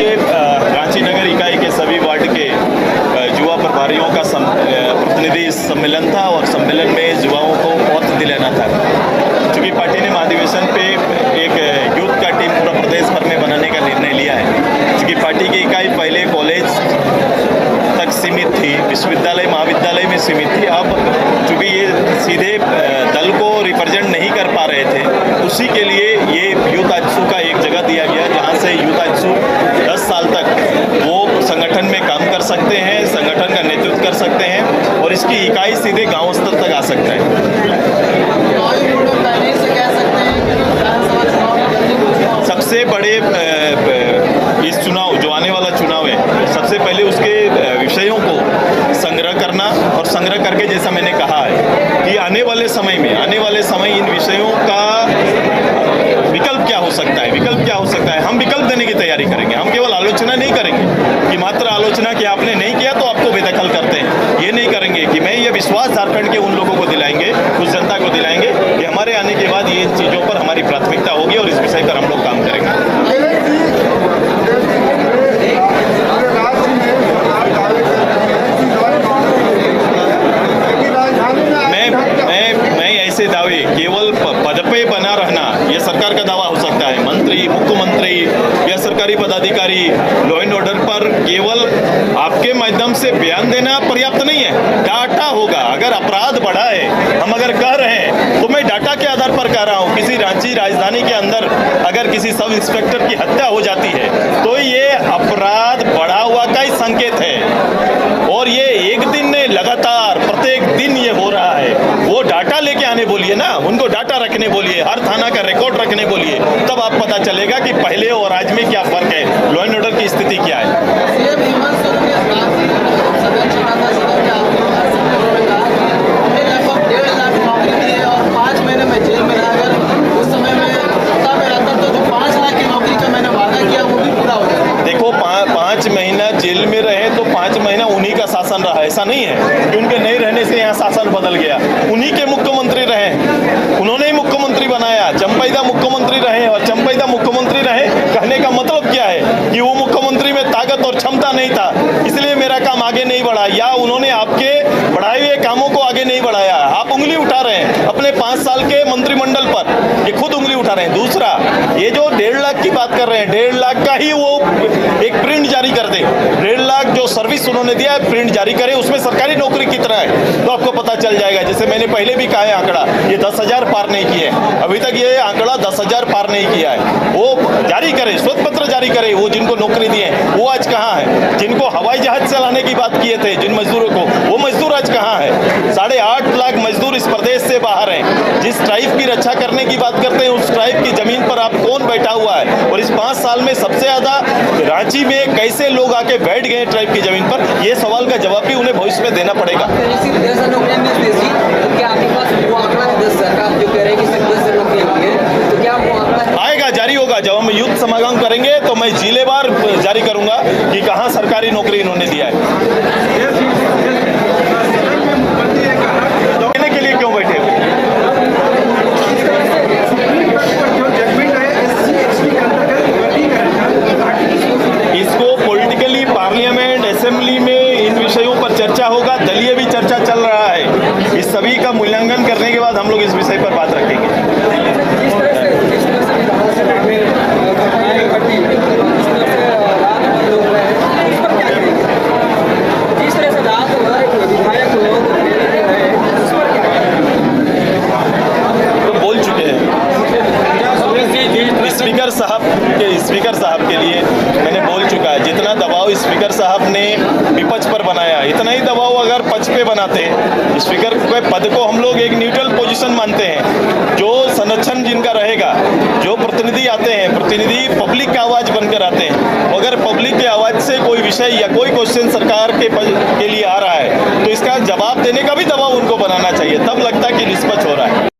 रांची नगर इकाई के सभी वार्ड के युवा प्रभारियों का प्रतिनिधि सम्मेलन था और सम्मेलन में युवाओं को बहुत दिलाना था। चूँकि पार्टी ने महाधिवेशन पे एक यूथ का टीम पूरा प्रदेश भर में बनाने का निर्णय लिया है। चूँकि पार्टी की इकाई पहले कॉलेज तक सीमित थी, विश्वविद्यालय महाविद्यालय में सीमित थी। अब चूँकि ये सीधे दल को रिप्रेजेंट नहीं कर पा रहे थे, उसी के लिए ये यूथ आजसू का एक जगह दिया गया, जहाँ से यूथ आजसू 10 साल तक वो संगठन में काम कर सकते हैं, संगठन का नेतृत्व कर सकते हैं और इसकी इकाई सीधे गांव स्तर तक आ सकता है। सबसे बड़े इस चुनाव जो आने वाला चुनाव है, सबसे पहले उसके विषयों को संग्रह करना और संग्रह करके, जैसा मैंने कहा है कि आने वाले समय इन विषयों का विकल्प क्या हो सकता है, हम विकल्प देने की तैयारी करेंगे। हम केवल आलोचना नहीं करेंगे कि मात्र आलोचना कि आपने नहीं किया तो आपको बेदखल करते हैं, ये नहीं करेंगे। कि मैं ये विश्वास झारखंड के उन लोगों को दिलाएंगे, उस जनता को दिलाएंगे कि हमारे आने के बाद ये चीज़ों पर हमारी प्राथमिकता होगी और इस विषय पर हम लोग काम करेंगे। ऐसे दावे केवल पद पे बना रहना, यह सरकार का दावा हो सकता है। मंत्री, मुख्यमंत्री या सरकारी पदाधिकारी लॉ एंड ऑर्डर पर केवल आपके माध्यम से बयान देना पर्याप्त नहीं है। डाटा होगा। अगर अपराध बढ़ा है, हम अगर कह रहे हैं तो मैं डाटा के आधार पर कह रहा हूँ। किसी रांची राजधानी के अंदर अगर किसी सब इंस्पेक्टर की हत्या हो जाती है तो ये अपराध बढ़ा हुआ का ही संकेत है। और ये एक दिन नहीं, लगातार प्रत्येक दिन ये हो रहा है। वो डाटा लेके आने बोलिए ना, उनको डाटा रखने बोलिए, हर थाना का रिकॉर्ड रखने बोलिए, तब आप पता चलेगा कि पहले और आज में क्या फर्क है, लॉ एंड ऑर्डर की स्थिति क्या है। देखो, 5 महीना जेल में रहे तो 5 महीना उन्हीं का शासन रहा। ऐसा नहीं है कि उनके नहीं रहने से यहाँ शासन बदल गया। उन्हीं के मुख्यमंत्री रहे, उन्होंने ही मुख्यमंत्री बनाया। चंपैदा मुख्यमंत्री रहे और चंपैदा मुख्यमंत्री रहे कहने का मतलब क्या है कि वो मुख्यमंत्री में ताकत और क्षमता नहीं था, इसलिए मेरा काम आगे नहीं बढ़ा, या उन्होंने आपके बढ़ाए हुए कामों को आगे नहीं बढ़ाया। आप उंगली उठा रहे हैं अपने 5 साल के मंत्रिमंडल पर, ये खुद उंगली उठा रहे हैं। दूसरा, ये जो 1.5 लाख की बात कर रहे हैं, 1.5 लाख का ही वो एक प्रिंट जारी कर दे। 1.5 लाख जो सर्विस उन्होंने दिया है, प्रिंट जारी करे, उसमें सरकारी नौकरी कितना है तो आपको पता चल जाएगा। जैसे मैंने पहले भी कहा है, आंकड़ा ये 10,000 पार नहीं किए, अभी तक ये आंकड़ा 10,000 पार नहीं किया है। वो जारी करे, श्वेत पत्र जारी करे, वो जिनको नौकरी दिए वो आज कहाँ है। जिनको हवाई जहाज चलाने की बात किए थे जिन मजदूरों को, वो मजदूर आज कहाँ है। 8.5 लाख मजदूर इस प्रदेश से बाहर हैं। जिस ट्राइब की रक्षा करने की बात करते हैं, उस ट्राइब की जमीन पर आप कौन बैठा हुआ है। और इस 5 साल में सबसे ज्यादा रांची में कैसे लोग आके बैठ गए ट्राइब की जमीन पर, ये सवाल का जवाब भी उन्हें भविष्य में देना पड़ेगा। आएगा, जारी होगा। जब हम युद्ध समागम करेंगे तो मैं जिलेवार जारी करूंगा कि कहां सरकारी नौकरी इन्होंने दिया है। देने के लिए क्यों बैठे हुए? इसको पॉलिटिकली पार्लियामेंट, असेंबली में इन विषयों पर चर्चा होगा। दलीय भी चर्चा चल रहा है। इस सभी का मूल्यांकन करने के बाद हम लोग इस विषय पर बात रखेंगे। स्पीकर साहब के लिए मैंने बोल चुका है। जितना दबाव स्पीकर साहब ने विपक्ष पर बनाया, इतना ही दबाव अगर पक्ष पे बनाते, स्पीकर के पद को हम लोग एक न्यूट्रल पोजीशन मानते हैं। जो संरक्षण जिनका रहेगा, जो प्रतिनिधि आते हैं, प्रतिनिधि पब्लिक का आवाज बनकर आते हैं। अगर पब्लिक के आवाज से कोई विषय या कोई क्वेश्चन सरकार के लिए आ रहा है तो इसका जवाब देने का भी दबाव उनको बनाना चाहिए, तब लगता है कि निष्पक्ष हो रहा है।